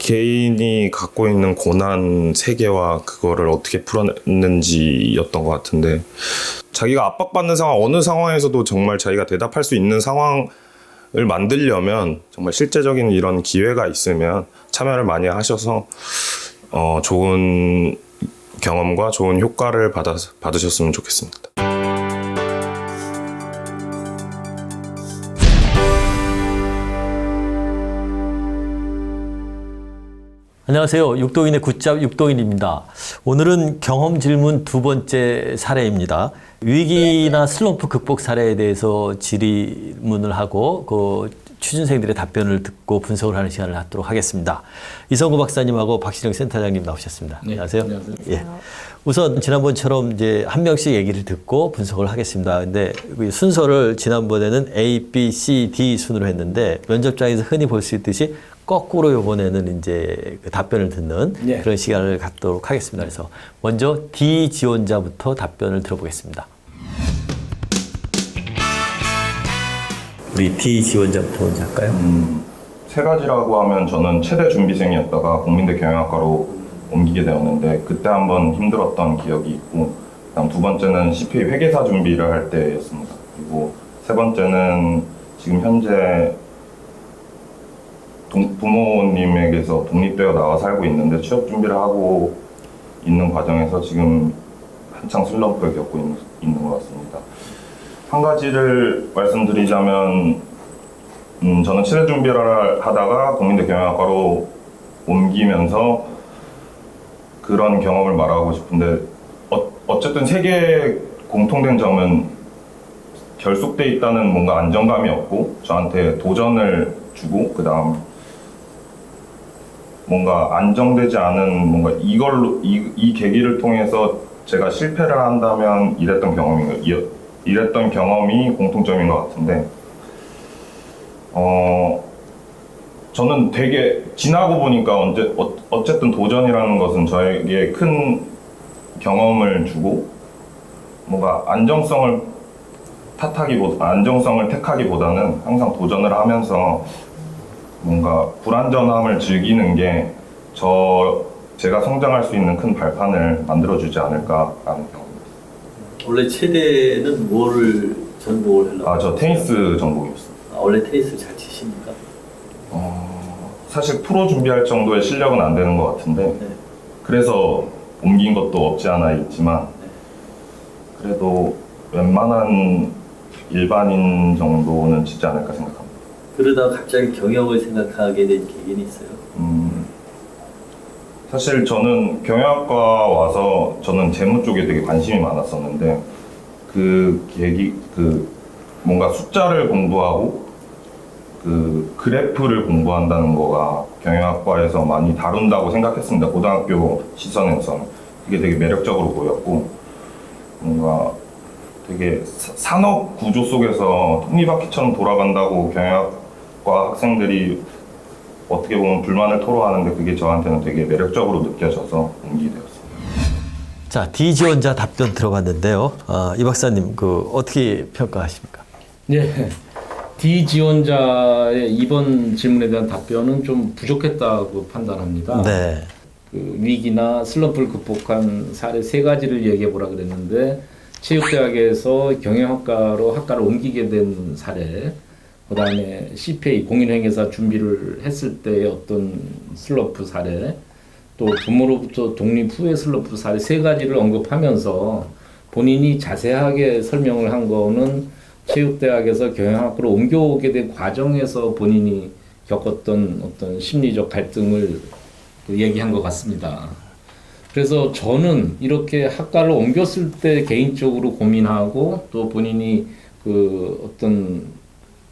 개인이 갖고 있는 고난 세계와 그거를 어떻게 풀어냈는지였던 것 같은데, 자기가 압박받는 상황, 어느 상황에서도 정말 자기가 대답할 수 있는 상황을 만들려면 정말 실제적인 이런 기회가 있으면 참여를 많이 하셔서 좋은 경험과 좋은 효과를 받으셨으면 좋겠습니다. 안녕하세요. 육동인의 굿잡 육동인입니다. 오늘은 경험 질문 두 번째 사례입니다. 위기나 슬럼프 극복 사례에 대해서 질의문을 하고 그 취준생들의 답변을 듣고 분석을 하는 시간을 갖도록 하겠습니다. 이성구 박사님하고 박신영 센터장님 나오셨습니다. 네, 안녕하세요. 안녕하세요. 예. 우선 지난번처럼 이제 한 명씩 얘기를 듣고 분석을 하겠습니다. 근데 순서를 지난번에는 A, B, C, D 순으로 했는데 면접장에서 흔히 볼 수 있듯이 거꾸로 이번에는 이제 그 답변을 듣는 네. 그런 시간을 갖도록 하겠습니다. 그래서 먼저 D 지원자부터 답변을 들어보겠습니다. 우리 D 지원자부터 먼저 할까요? 세 가지라고 하면 저는 체대 준비생이었다가 국민대 경영학과로 옮기게 되었는데 그때 한번 힘들었던 기억이 있고, 그다음 두 번째는 CPA 회계사 준비를 할 때였습니다. 그리고 세 번째는 지금 현재 부모님에게서 독립되어 나와 살고 있는데 취업 준비를 하고 있는 과정에서 지금 한창 슬럼프를 겪고 있는 것 같습니다. 한 가지를 말씀드리자면 저는 치대 준비를 하다가 국민대 경영학과로 옮기면서 그런 경험을 말하고 싶은데, 어쨌든 세 개의 공통된 점은 결속돼 있다는 뭔가 안정감이 없고 저한테 도전을 주고, 그 다음 뭔가 안정되지 않은 뭔가 이걸로 이 계기를 통해서 제가 실패를 한다면 이랬던 경험이 공통점인 것 같은데, 저는 되게 지나고 보니까 어쨌든 도전이라는 것은 저에게 큰 경험을 주고 뭔가 안정성을 택하기보다는 항상 도전을 하면서 뭔가 불안전함을 즐기는 게 제가 성장할 수 있는 큰 발판을 만들어주지 않을까라는 경험입니다. 원래 체대는 뭐를 전공을 하려고? 저 테니스 전공이었습니다. 원래 테니스 잘 치십니까? 사실 프로 준비할 정도의 실력은 안 되는 것 같은데, 네. 그래서 옮긴 것도 없지 않아 있지만, 그래도 웬만한 일반인 정도는 치지 않을까 생각합니다. 그러다가 갑자기 경영을 생각하게 된 계기는 있어요? 사실 저는 경영학과 와서 저는 재무 쪽에 되게 관심이 많았었는데, 뭔가 숫자를 공부하고 그래프를 공부한다는 거가 경영학과에서 많이 다룬다고 생각했습니다. 고등학교 시선에서는. 그게 되게 매력적으로 보였고, 뭔가 되게 산업 구조 속에서 톱니바퀴처럼 돌아간다고 경영학과 학생들이 어떻게 보면 불만을 토로하는데 그게 저한테는 되게 매력적으로 느껴져서 옮기게 되었습니다. 자, D 지원자 답변 들어봤는데요. 이 박사님, 어떻게 평가하십니까? 네. D 지원자의 이번 질문에 대한 답변은 좀 부족했다고 판단합니다. 네. 위기나 슬럼프를 극복한 사례 세 가지를 얘기해 보라 그랬는데, 체육대학에서 경영학과로 학과를 옮기게 된 사례, 그 다음에 CPA 공인회계사 준비를 했을 때의 어떤 슬럼프 사례, 또 부모로부터 독립 후의 슬럼프 사례 세 가지를 언급하면서 본인이 자세하게 설명을 한 거는 체육대학에서 경영학과로 옮겨오게 된 과정에서 본인이 겪었던 어떤 심리적 갈등을 얘기한 것 같습니다. 그래서 저는 이렇게 학과를 옮겼을 때 개인적으로 고민하고 또 본인이 어떤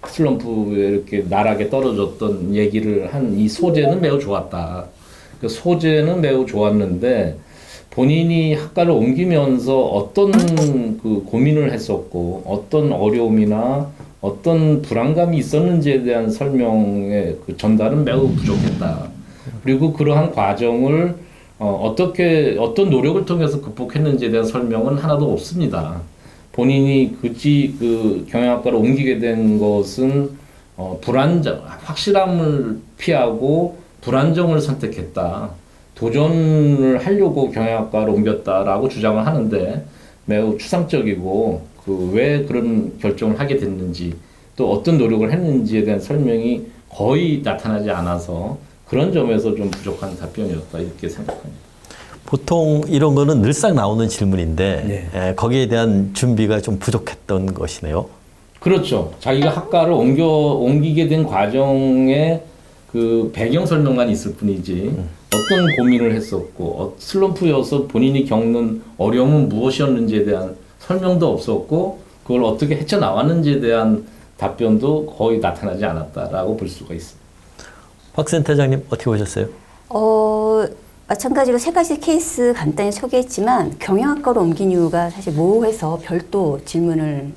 슬럼프에 이렇게 나락에 떨어졌던 얘기를 한 이 소재는 매우 좋았다. 그 소재는 매우 좋았는데 본인이 학과를 옮기면서 어떤 고민을 했었고 어떤 어려움이나 어떤 불안감이 있었는지에 대한 설명의 전달은 매우 부족했다. 그리고 그러한 과정을 어떤 노력을 통해서 극복했는지에 대한 설명은 하나도 없습니다. 본인이 경영학과로 옮기게 된 것은 확실함을 피하고 불안정을 선택했다. 도전을 하려고 경영학과로 옮겼다라고 주장을 하는데 매우 추상적이고 왜 그런 결정을 하게 됐는지 또 어떤 노력을 했는지에 대한 설명이 거의 나타나지 않아서 그런 점에서 좀 부족한 답변이었다 이렇게 생각합니다. 보통 이런 거는 늘상 나오는 질문인데 거기에 대한 준비가 좀 부족했던 것이네요. 그렇죠. 자기가 학과를 옮기게 된 과정에 그 배경 설명만 있을 뿐이지 어떤 고민을 했었고 슬럼프여서 본인이 겪는 어려움은 무엇이었는지에 대한 설명도 없었고 그걸 어떻게 헤쳐나왔는지에 대한 답변도 거의 나타나지 않았다라고 볼 수가 있습니다. 박 센터장님 어떻게 보셨어요? 마찬가지로 세 가지 케이스 간단히 소개했지만 경영학과로 옮긴 이유가 사실 모호해서 별도 질문을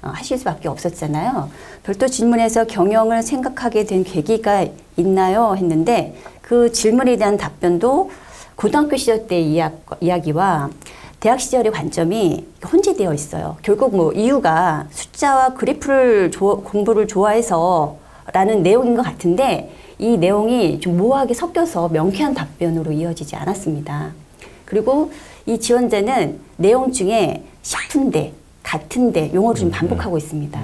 하실 수밖에 없었잖아요. 별도 질문에서 경영을 생각하게 된 계기가 있나요? 했는데 그 질문에 대한 답변도 고등학교 시절 때 이야기와 대학 시절의 관점이 혼재되어 있어요. 결국 뭐 이유가 숫자와 그래프를 공부를 좋아해서 라는 내용인 것 같은데 이 내용이 좀 모호하게 섞여서 명쾌한 답변으로 이어지지 않았습니다. 그리고 이 지원자는 내용 중에 싶은데, 같은데 용어를 좀 반복하고 있습니다.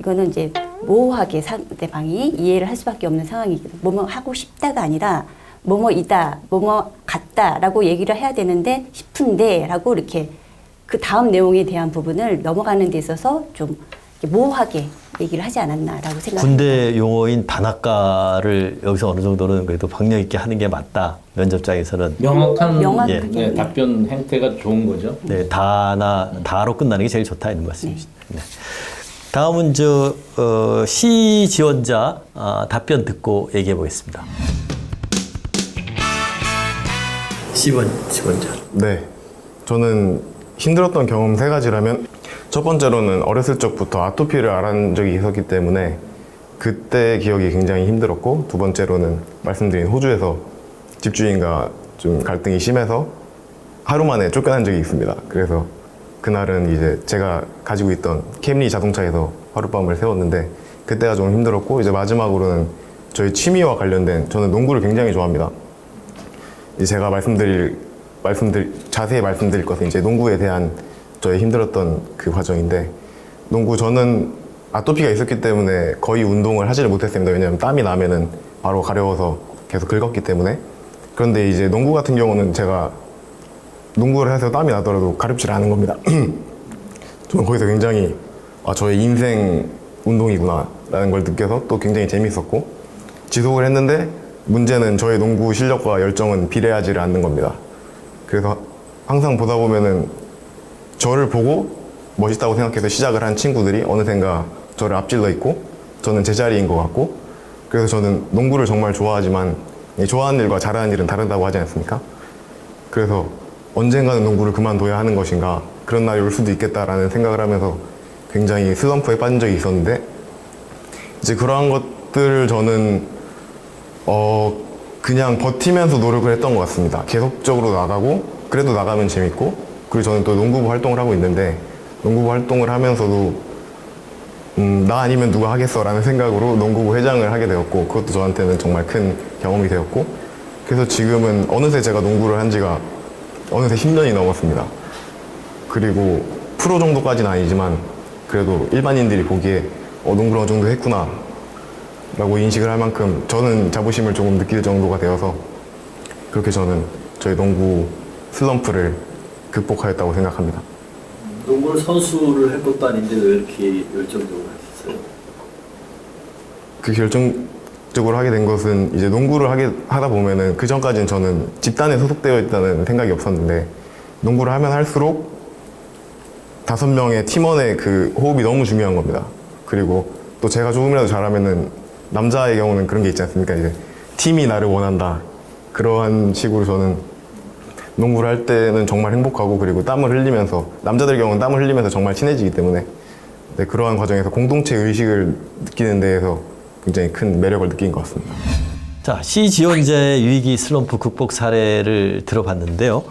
이거는 이제 모호하게 상대방이 이해를 할 수밖에 없는 상황이거든요. 뭐뭐 하고 싶다가 아니라 뭐뭐이다, 뭐뭐 같다라고 얘기를 해야 되는데 싶은데라고 이렇게 그 다음 내용에 대한 부분을 넘어가는 데 있어서 좀 모호하게 얘기를 하지 않았나라고 생각합니다. 군대 용어인 단학가를 여기서 어느 정도는 그래도 박력 있게 하는 게 맞다. 면접장에서는 명확한 답변 행태가 좋은 거죠. 네, 다로 끝나는 게 제일 좋다 이런 말씀이시죠. 네. 다음은 C 지원자 답변 듣고 얘기해 보겠습니다. C번 지원자. 네, 저는 힘들었던 경험 세 가지라면 첫 번째로는 어렸을 적부터 아토피를 앓은 적이 있었기 때문에 그때 기억이 굉장히 힘들었고, 두 번째로는 말씀드린 호주에서 집주인과 좀 갈등이 심해서 하루 만에 쫓겨난 적이 있습니다. 그래서 그날은 이제 제가 가지고 있던 캠리 자동차에서 하룻밤을 새웠는데 그때가 좀 힘들었고, 이제 마지막으로는 저희 취미와 관련된, 저는 농구를 굉장히 좋아합니다. 이제 제가 자세히 말씀드릴 것은 이제 농구에 대한 저의 힘들었던 그 과정인데, 농구 저는 아토피가 있었기 때문에 거의 운동을 하지를 못했습니다. 왜냐하면 땀이 나면은 바로 가려워서 계속 긁었기 때문에. 그런데 이제 농구 같은 경우는 제가 농구를 해서 땀이 나더라도 가렵질 않은 겁니다. 저는 거기서 굉장히 저의 인생 운동이구나 라는 걸 느껴서 또 굉장히 재밌었고 지속을 했는데, 문제는 저의 농구 실력과 열정은 비례하지를 않는 겁니다. 그래서 항상 보다 보면은 저를 보고 멋있다고 생각해서 시작을 한 친구들이 어느샌가 저를 앞질러 있고 저는 제자리인 것 같고, 그래서 저는 농구를 정말 좋아하지만 좋아하는 일과 잘하는 일은 다르다고 하지 않습니까? 그래서 언젠가는 농구를 그만둬야 하는 것인가, 그런 날이 올 수도 있겠다라는 생각을 하면서 굉장히 슬럼프에 빠진 적이 있었는데, 이제 그러한 것들을 저는 그냥 버티면서 노력을 했던 것 같습니다. 계속적으로 나가고, 그래도 나가면 재밌고, 그리고 저는 또 농구부 활동을 하고 있는데, 농구부 활동을 하면서도 나 아니면 누가 하겠어 라는 생각으로 농구부 회장을 하게 되었고, 그것도 저한테는 정말 큰 경험이 되었고, 그래서 지금은 어느새 제가 농구를 한 지가 어느새 10년이 넘었습니다. 그리고 프로 정도까지는 아니지만 그래도 일반인들이 보기에 농구를 어느 정도 했구나 라고 인식을 할 만큼 저는 자부심을 조금 느낄 정도가 되어서, 그렇게 저는 저희 농구 슬럼프를 극복하였다고 생각합니다. 농구를 선수를 할 것도 아닌데 왜 이렇게 열정적으로 하셨어요? 그 결정적으로 하게 된 것은 이제 농구를 하다 보면은 그 전까지는 저는 집단에 소속되어 있다는 생각이 없었는데, 농구를 하면 할수록 5명의 팀원의 그 호흡이 너무 중요한 겁니다. 그리고 또 제가 조금이라도 잘하면은 남자의 경우는 그런 게 있지 않습니까? 이제 팀이 나를 원한다. 그러한 식으로 저는 농구를 할 때는 정말 행복하고, 그리고 땀을 흘리면서, 남자들 경우는 땀을 흘리면서 정말 친해지기 때문에 그러한 과정에서 공동체 의식을 느끼는 데에서 굉장히 큰 매력을 느낀 것 같습니다. 자, C 지원자의 위기 슬럼프 극복 사례를 들어봤는데요.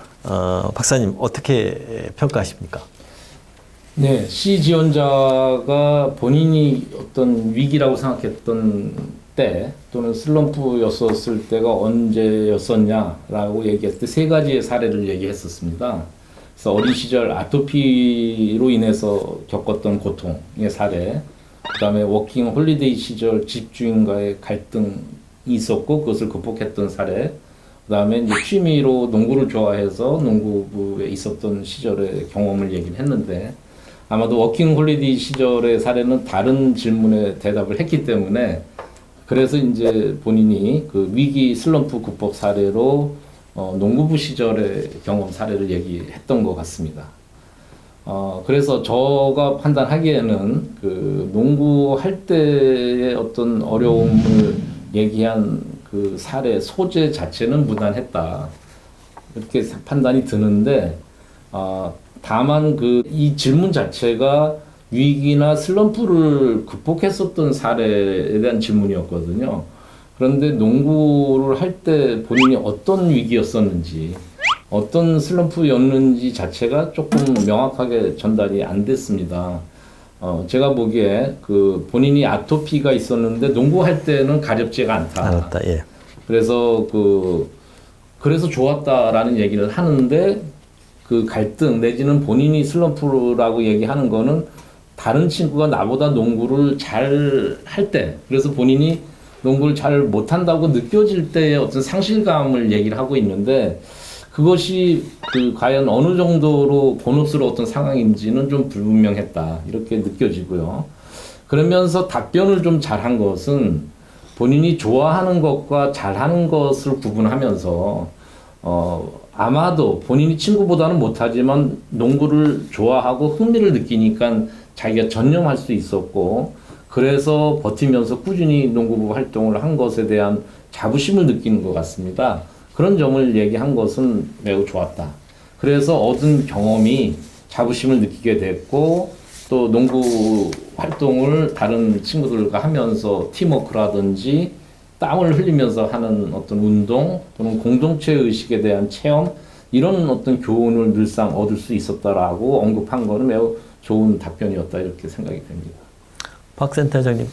박사님 어떻게 평가하십니까? 네, C 지원자가 본인이 어떤 위기라고 생각했던 때 또는 슬럼프였었을 때가 언제였었냐라고 얘기했을 때 세 가지의 사례를 얘기했었습니다. 그래서 어린 시절 아토피로 인해서 겪었던 고통의 사례, 그다음에 워킹 홀리데이 시절 집주인과의 갈등이 있었고 그것을 극복했던 사례, 그다음에 이제 취미로 농구를 좋아해서 농구부에 있었던 시절의 경험을 얘기를 했는데 아마도 워킹 홀리데이 시절의 사례는 다른 질문에 대답을 했기 때문에 그래서 이제 본인이 그 위기 슬럼프 극복 사례로 농구부 시절의 경험 사례를 얘기했던 것 같습니다. 그래서 저가 판단하기에는 그 농구할 때의 어떤 어려움을 얘기한 그 사례 소재 자체는 무난했다. 이렇게 판단이 드는데, 다만 그 이 질문 자체가 위기나 슬럼프를 극복했었던 사례에 대한 질문이었거든요. 그런데 농구를 할 때 본인이 어떤 위기였었는지, 어떤 슬럼프였는지 자체가 조금 명확하게 전달이 안 됐습니다. 제가 보기에 그 본인이 아토피가 있었는데 농구할 때는 가렵지가 않다. 알았다. 예. 그래서 그래서 좋았다라는 얘기를 하는데 그 갈등 내지는 본인이 슬럼프라고 얘기하는 거는 다른 친구가 나보다 농구를 잘 할 때, 그래서 본인이 농구를 잘 못한다고 느껴질 때의 어떤 상실감을 얘기를 하고 있는데 그것이 그 과연 어느 정도로 곤혹스러웠던 상황인지는 좀 불분명했다. 이렇게 느껴지고요. 그러면서 답변을 좀 잘한 것은 본인이 좋아하는 것과 잘하는 것을 구분하면서 아마도 본인이 친구보다는 못하지만 농구를 좋아하고 흥미를 느끼니까 자기가 전념할 수 있었고 그래서 버티면서 꾸준히 농구부 활동을 한 것에 대한 자부심을 느끼는 것 같습니다. 그런 점을 얘기한 것은 매우 좋았다. 그래서 얻은 경험이 자부심을 느끼게 됐고 또 농구 활동을 다른 친구들과 하면서 팀워크라든지 땀을 흘리면서 하는 어떤 운동 또는 공동체 의식에 대한 체험 이런 어떤 교훈을 늘상 얻을 수 있었다라고 언급한 것은 매우 좋은 답변이었다 이렇게 생각이 됩니다. 박 센터장님.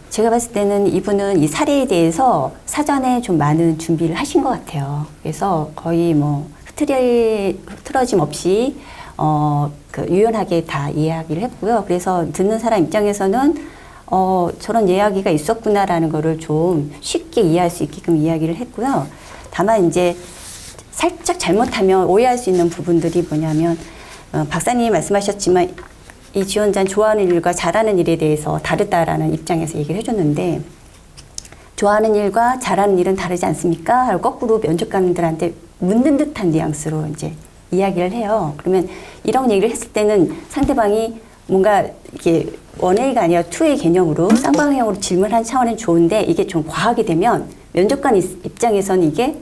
제가 봤을 때는 이분은 이 사례에 대해서 사전에 좀 많은 준비를 하신 것 같아요. 그래서 거의 뭐 흐트러짐 없이 유연하게 다 이야기를 했고요. 그래서 듣는 사람 입장에서는 저런 이야기가 있었구나라는 거를 좀 쉽게 이해할 수 있게끔 이야기를 했고요. 다만 이제 살짝 잘못하면 오해할 수 있는 부분들이 뭐냐면 박사님이 말씀하셨지만 이 지원자는 좋아하는 일과 잘하는 일에 대해서 다르다라는 입장에서 얘기를 해줬는데 좋아하는 일과 잘하는 일은 다르지 않습니까? 하고 거꾸로 면접관들한테 묻는 듯한 뉘앙스로 이제 이야기를 해요. 그러면 이런 얘기를 했을 때는 상대방이 뭔가 이게 1A가 아니라 2A 개념으로 쌍방향으로 질문한 차원은 좋은데 이게 좀 과하게 되면 면접관 입장에서는 이게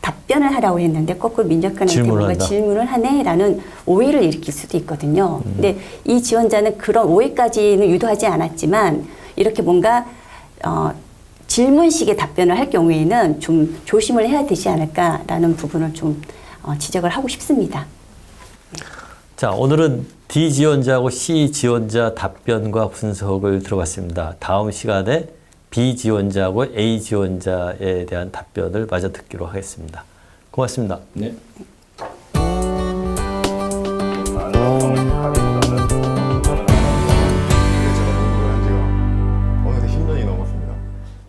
답변을 하라고 했는데 거꾸로 면접관한테 뭔가 질문을 하네라는 오해를 일으킬 수도 있거든요. 근데 이 지원자는 그런 오해까지는 유도하지 않았지만 이렇게 뭔가 질문식의 답변을 할 경우에는 좀 조심을 해야 되지 않을까라는 부분을 좀 지적을 하고 싶습니다. 자, 오늘은 D 지원자하고 C 지원자 답변과 분석을 들어봤습니다. 다음 시간에 B 지원자하고 A 지원자에 대한 답변을 마저 듣기로 하겠습니다. 고맙습니다. 네.